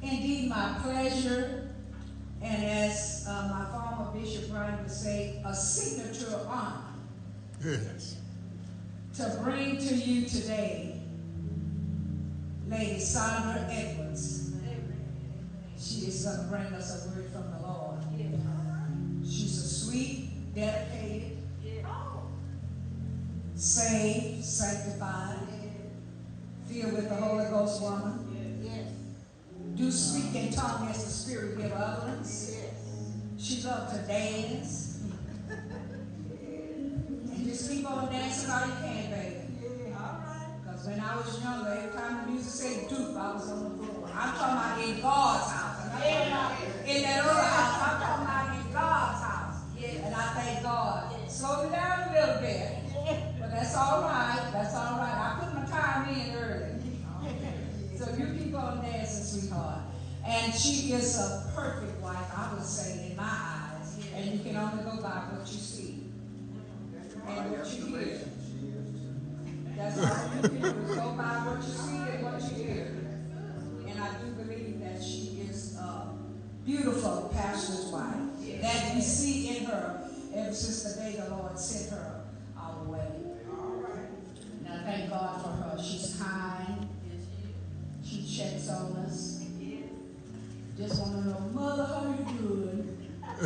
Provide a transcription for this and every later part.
indeed my pleasure, and as my former Bishop Brian would say, a signature honor. Yes. To bring to you today Lady Sandra Edwards. She is going to bring us a word from the Lord. She's a sweet, dedicated, saved, sanctified, filled with the Holy Ghost woman. Do speak in tongue as the Spirit give utterance. She loved to dance. And just keep on dancing all you can, baby. Because when I was younger, every time the music said doop, I was on the floor. I'm talking about in God's house. I'm not talking about in that other house. I'm talking about in God's house. And I thank God. Slow me down a little bit. But that's all right. That's all right. I put my time in early. So you keep on dancing, sweetheart. And she is a perfect wife, I would say, in my eyes. And you can only go by what you see and what you hear. That's all you can do is go by what you see and what you hear. And I do believe that she is a beautiful pastor's wife. That we see in her ever since the day the Lord sent her our way. And I thank God for her. She's kind. She checks on us. Just want to know, Mother, how you doing? I'm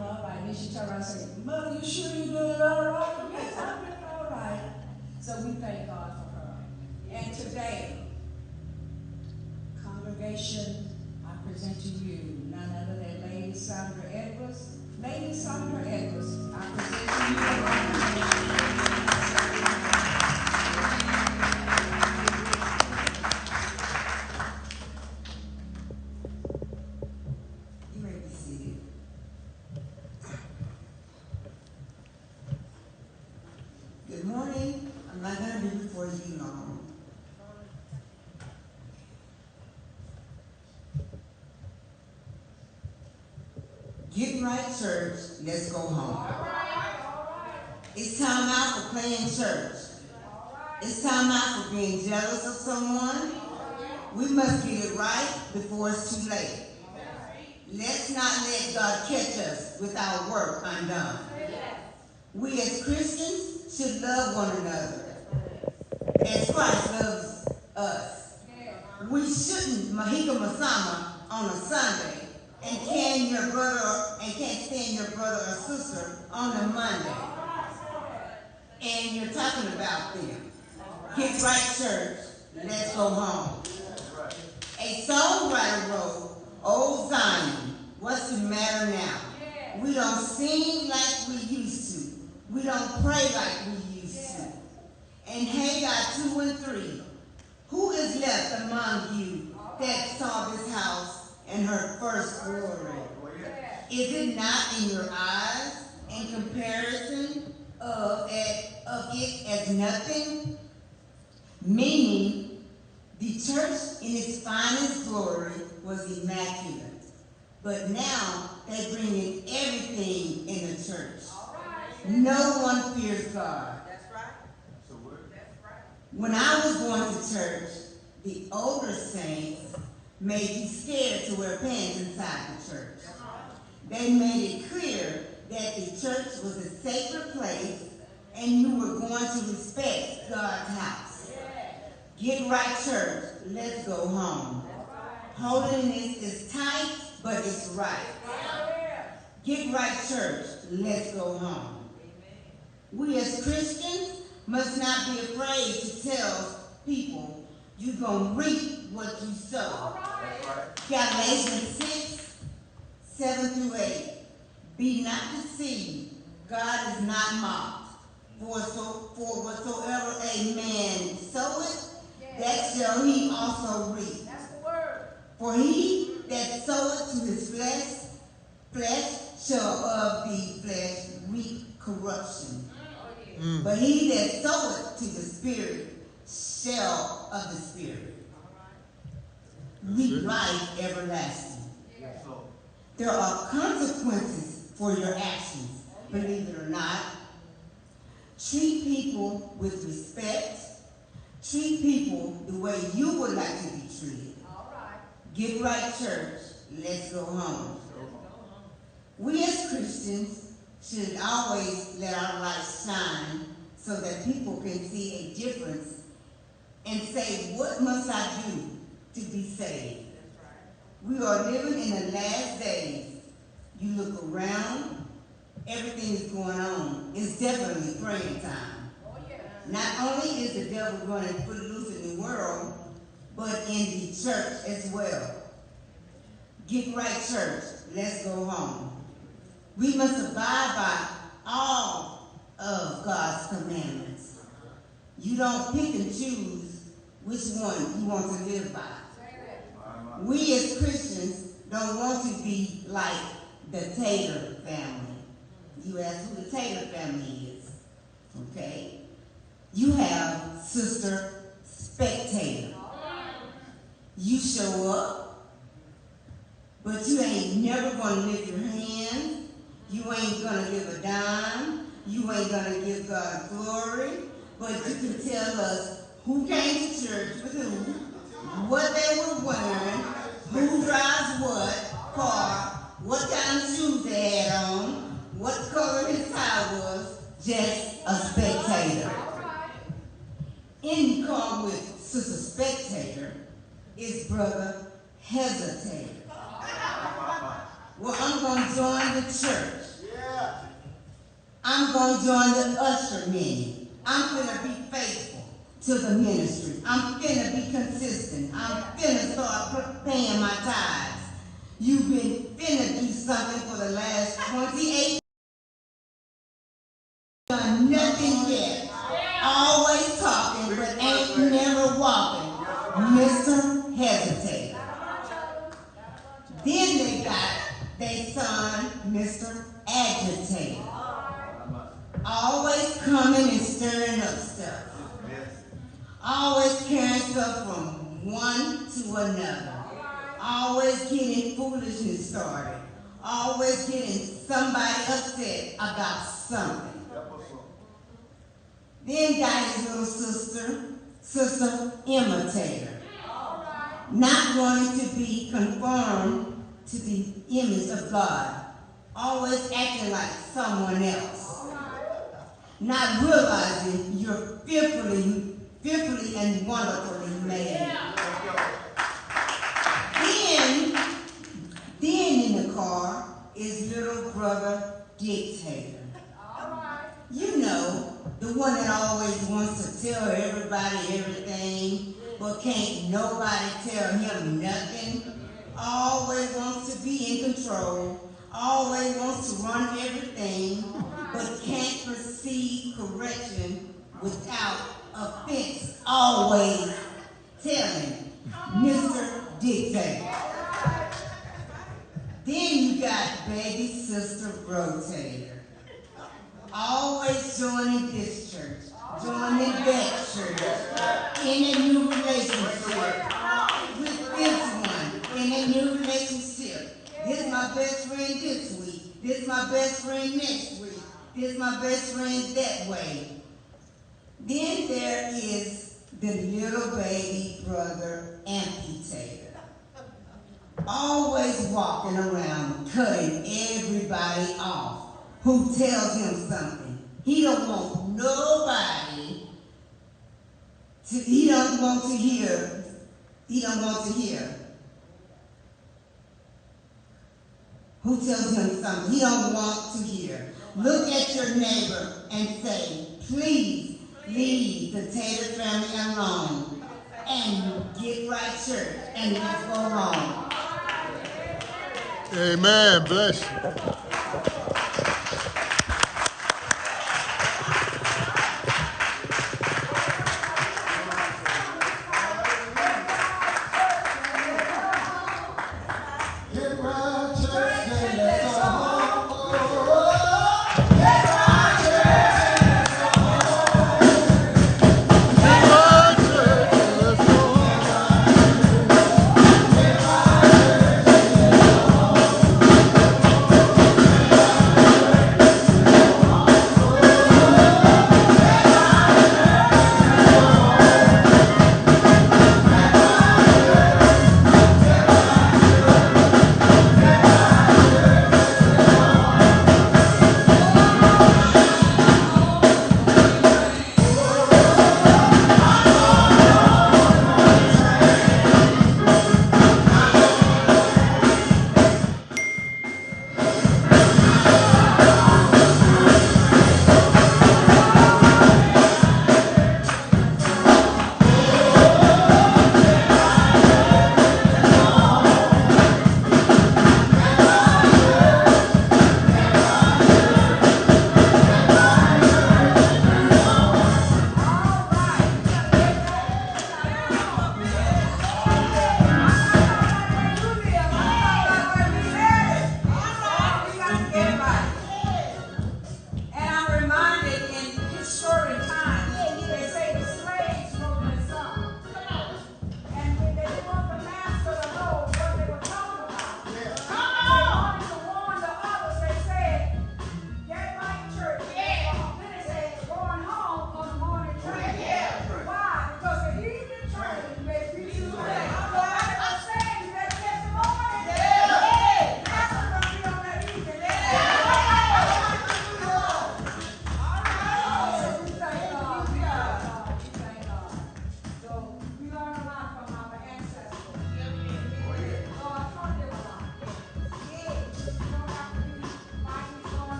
all right. Then she turn around and say, Mother, you sure you're doing all right? Yes, I'm doing all right. So we thank God for her. And today, congregation, I present to you none other than Lady Sandra Edwards. Lady Sandra Edwards, I present to you. Good morning. I'm not going to be before you long. Get right, church. Let's go home. It's time out for playing church. It's time out for being jealous of someone. We must get it right before it's too late. Let's not let God catch us with our work undone. We as Christians should love one another as Christ loves us. We shouldn't mahika masama on a Sunday and can't stand your brother or sister on a Monday. And you're talking about them. Get right, church. Let's go home. A songwriter wrote, "Old Zion, what's the matter now? We don't sing like we used to. We don't pray like we used to. And Haggai 2 and 3, who is left among you that saw this house in her first glory? Is it not in your eyes in comparison of it as nothing?" Meaning, the church in its finest glory was immaculate. But now they bring in everything in the church. No one fears God. That's right. When I was going to church, the older saints made you scared to wear pants inside the church. They made it clear that the church was a sacred place and you were going to respect God's house. Get right, church. Let's go home. Holiness is tight, but it's right. Get right, church. Let's go home. We as Christians must not be afraid to tell people you're going to reap what you sow. Galatians 6, 7 through 8. Be not deceived. God is not mocked. For whatsoever a man soweth, that shall he also reap. That's the word. For he that soweth to his flesh shall of the flesh reap corruption. But he that soweth to the Spirit shall of the Spirit reap life everlasting. There are consequences for your actions, believe it or not. Treat people with respect. Treat people the way you would like to be treated. Get right, church. Let's go home. We as Christians should always let our light shine so that people can see a difference and say, what must I do to be saved? We are living in the last days. You look around, everything is going on. It's definitely praying time. Not only is the devil going to put it loose in the world, but in the church as well. Get right, church. Let's go home. We must abide by all of God's commandments. You don't pick and choose which one you want to live by. We as Christians don't want to be like the Taylor family. You ask who the Taylor family is. Okay? You have Sister Spectator. You show up, but you ain't never going to lift your hands. You ain't going to give a dime. You ain't going to give God glory. But you can tell us who came to church with who, what they were wearing, who drives what car, what kind of shoes they had on, what color his tie was. Just a spectator. In the car with Sister Spectator is Brother Hesitator. Well, I'm going to join the church. I'm going to join the usher men. I'm going to be faithful to the ministry. I'm going to be consistent. I'm going to start paying my tithes. You've been finna do something for the last 28 done nothing yet. Always talking, but ain't never walking. Mr. Hesitator. Then they got their son, Mr. Agitator. Always coming and stirring up stuff. Always carrying stuff from one to another. Always getting foolishness started. Always getting somebody upset about something. Then got his little sister, Sister Imitator. Not wanting to be conformed to the image of God. Always acting like someone else. Not realizing you're fearfully and wonderfully made. Then in the car is little brother Dictator. You know, the one that always wants to tell everybody everything, but can't nobody tell him nothing. Always wants to be in control. Always wants to run everything, but can't perceive correction without offense. Always telling Mr. Dictator. Then you got baby sister Rotator. Always joining this church, joining that church, in a new relationship with this one, in a new relationship. This my best friend this week. This my best friend next week. This my best friend that way. Then there is the little baby brother Amputator. Always walking around cutting everybody off who tells him something. He don't want nobody to, he don't want to hear. Who tells him something he don't want to hear. Look at your neighbor and say, please leave the Taylor family alone and get right, church, and let's go home. Amen. Bless you.